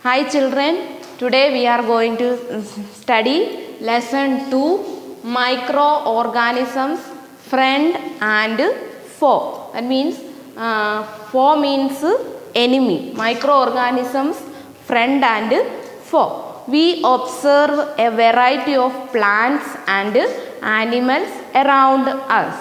Hi children, today we are going to study lesson 2 microorganisms friend and foe. That means foe means enemy. Microorganisms friend and foe. We observe a variety of plants and animals around us.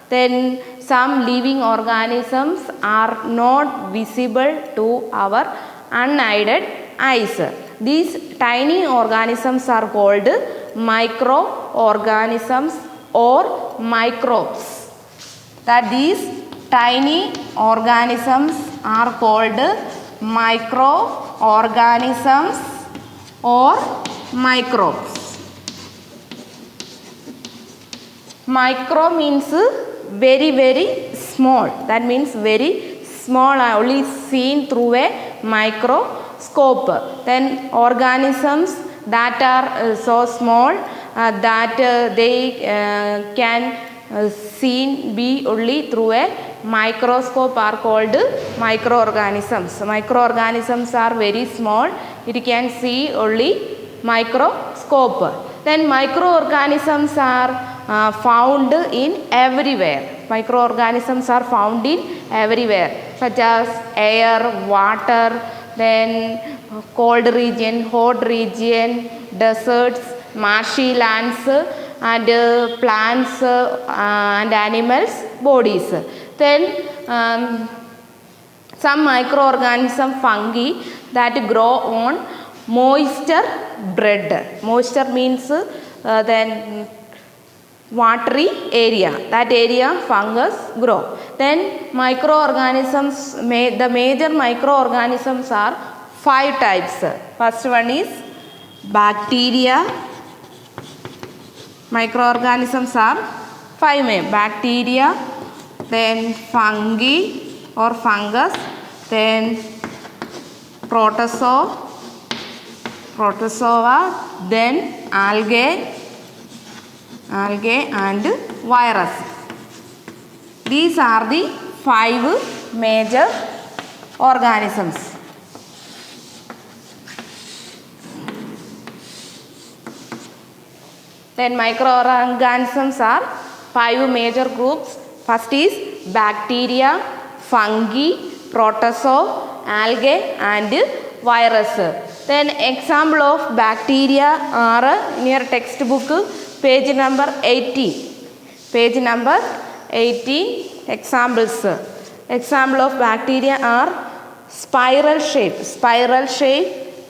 Then some living organisms are not visible to our unaided eyes. These tiny organisms are called microorganisms or microbes. That these tiny organisms are called microorganisms or microbes. Micro means very small. That means very small, only seen through a microscope. Then organisms that are so small that they can seen be only through a microscope are called microorganisms. Microorganisms are very small. It can see only microscope. Then microorganisms are found in everywhere. Microorganisms are found in everywhere, such as air, water, then cold region, hot region, deserts, marshy lands, and plants and animals bodies. Then some microorganism fungi that grow on moisture bread. Moisture means then watery area. That area fungus grow. Then microorganisms, the major microorganisms are 5 types. First one is bacteria. Microorganisms are 5 bacteria, then fungi or fungus, then protozoa, then algae and virus. These are the 5 major organisms. Then microorganisms are 5 major groups. First is bacteria, fungi, protozoa, algae and virus. Then example of bacteria are in your textbook page number 80. Page number 80 examples. Example of bacteria are spiral shape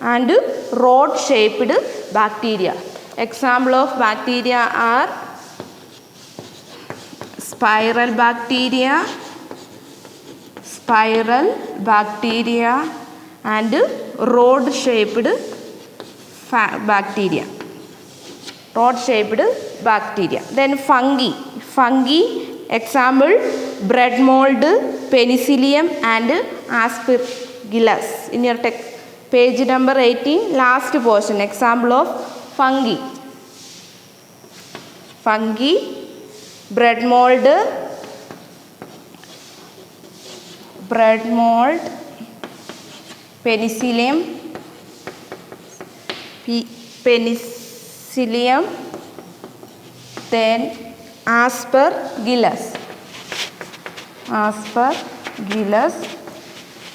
and rod shaped bacteria. Example of bacteria are spiral bacteria and rod shaped bacteria. Then fungi example bread mold, penicillium and aspergillus. In your text page number 18 last portion, example of fungi, bread mold, penicillium, then aspergillus,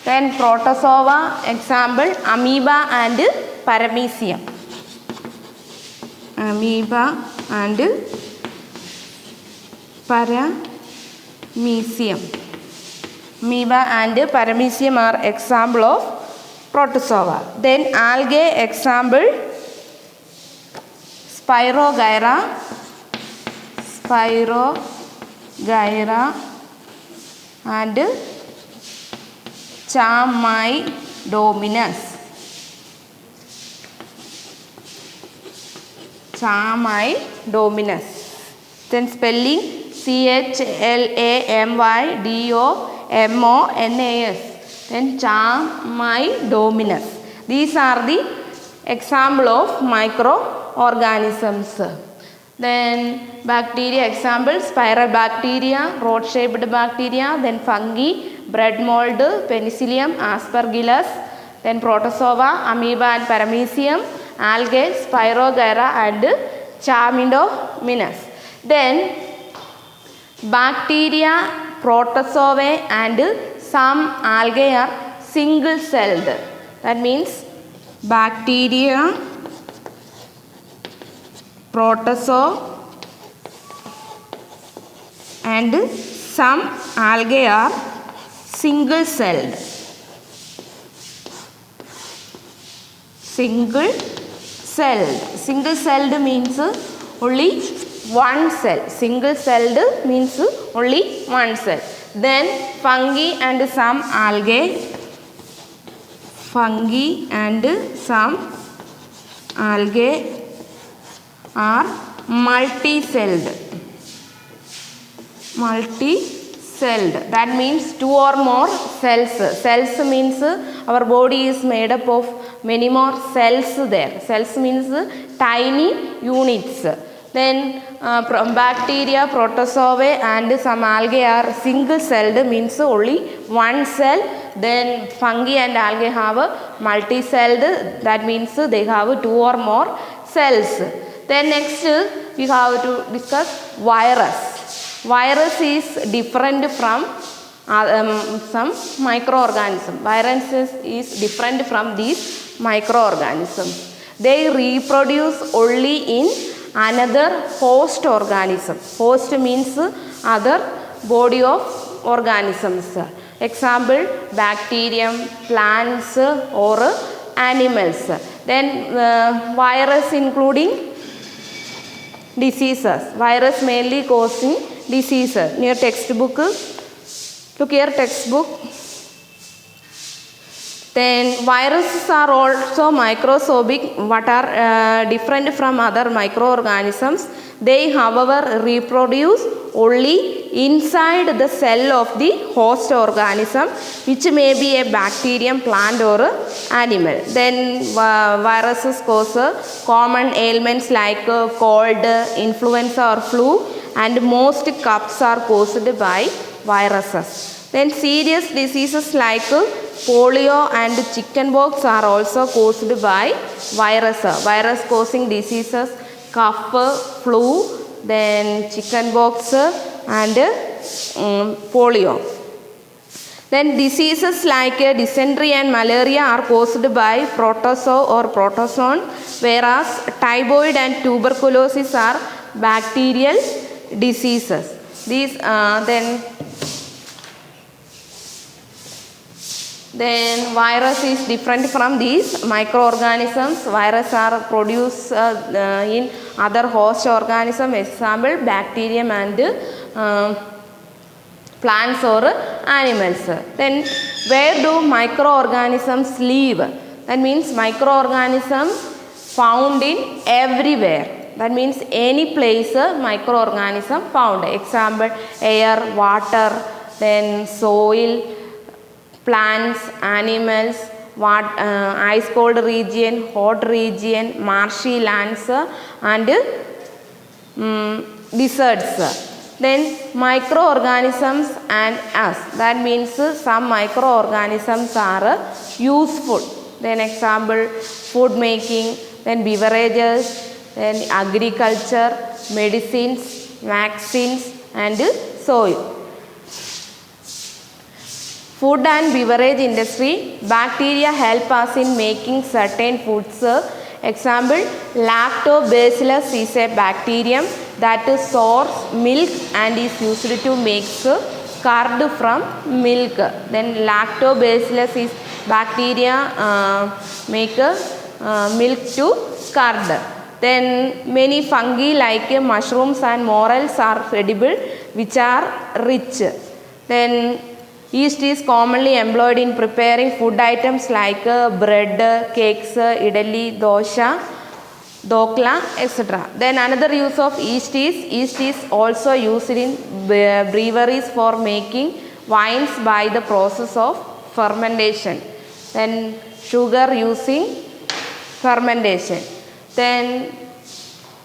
then protozoa example amoeba and paramecium. Amoeba and paramecium are example of protozoa. Then algae example Spirogyra and Chamaedomonas. Then spelling CHLAMYDOMONAS. Then Chamaedomonas. These are the example of microorganisms. Then bacteria example spiral bacteria, rod shaped bacteria, then fungi, bread mold, penicillium, aspergillus, Then protozoa, amoeba and paramecium, algae, spirogyra and chlamydomonas. Then bacteria, protozoa and some algae are single celled. That means bacteria, protozoa and some algae are single celled. Single celled means only one cell. Single celled means only one cell. Then fungi and some algae. Fungi and some algae are multi-celled. That means two or more cells. Cells means our body is made up of many more cells there. Cells means tiny units. Then bacteria, protozoa and some algae are single celled, means only one cell. Then fungi and algae have multi-celled, that means they have two or more cells. Then next we have to discuss virus. Virus is different from some microorganisms. Virus is different from these microorganisms. They reproduce only in another host organism. Host means other body of organisms. Example, bacterium, plants or animals. Then virus including diseases. Virus mainly causing diseases. Near textbook. Look here, textbook. Then viruses are also microscopic, what are different from other microorganisms. They, however, reproduce only inside the cell of the host organism, which may be a bacterium, plant or animal. Then viruses cause common ailments like cold, influenza or flu, and most coughs are caused by viruses. Then serious diseases like polio and chickenpox are also caused by virus. Virus causing diseases, cough, flu, then chickenpox and polio. Then diseases like dysentery and malaria are caused by protozoa or protozoan, whereas typhoid and tuberculosis are bacterial diseases. These then virus is different from these microorganisms. Virus are produced in other host organisms, example bacterium and plants or animals. Then where do microorganisms live? That means microorganisms found in everywhere. That means any place microorganism found. Example, air, water, then soil, plants, animals, ice cold region, hot region, marshy lands and deserts. Then microorganisms and us. That means some microorganisms are useful. Then example, food making, then beverages, then agriculture, medicines, vaccines and soil. Food and beverage industry, bacteria help us in making certain foods. Example, lactobacillus is a bacterium that stores milk and is used to make curd from milk. Then lactobacillus is bacteria make milk to curd. Then many fungi like mushrooms and morels are edible, which are rich. Then yeast is commonly employed in preparing food items like bread, cakes, idli, dosha, dokla, etc. Then another use of yeast is also used in breweries for making wines by the process of fermentation. Then sugar using fermentation. Then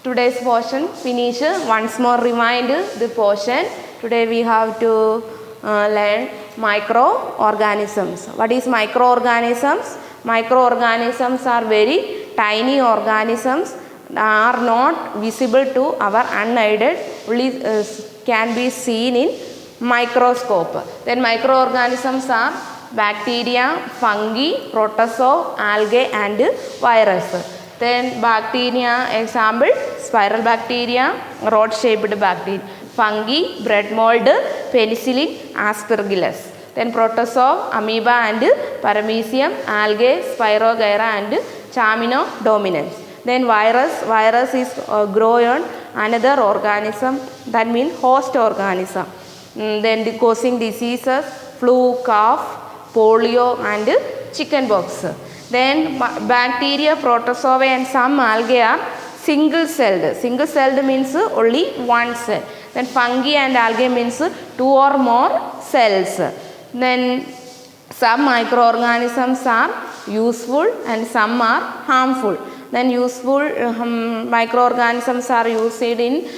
today's portion finish. Once more remind the portion. Today we have to learn microorganisms. What is microorganisms? Microorganisms are very tiny organisms, are not visible to our unaided, only can be seen in microscope. Then microorganisms are bacteria, fungi, protozoa, algae and virus. Then bacteria, example spiral bacteria, rod shaped bacteria, fungi, bread mold, penicillin, aspergillus. Then protozoa, amoeba and paramecium, algae, spirogyra and chaminodominans. Then virus is grow on another organism, that means host organism. Then causing diseases, flu, cough, polio and chickenpox. Then bacteria, protozoa and some algae are single celled. Single celled means only one cell. Then fungi and algae means two or more cells. Then some microorganisms are useful and some are harmful. Then useful microorganisms are used in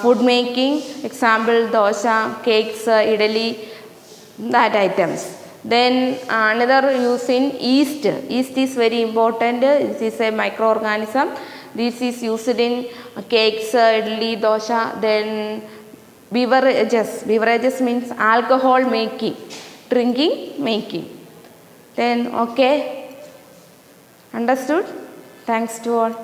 food making, example dosha, cakes, idli, that items. Then another use in yeast. Yeast is very important. This is a microorganism. This is used in cakes, idli, dosha. Then beverages. Beverages means alcohol making, drinking making. Then okay, understood? Thanks to all.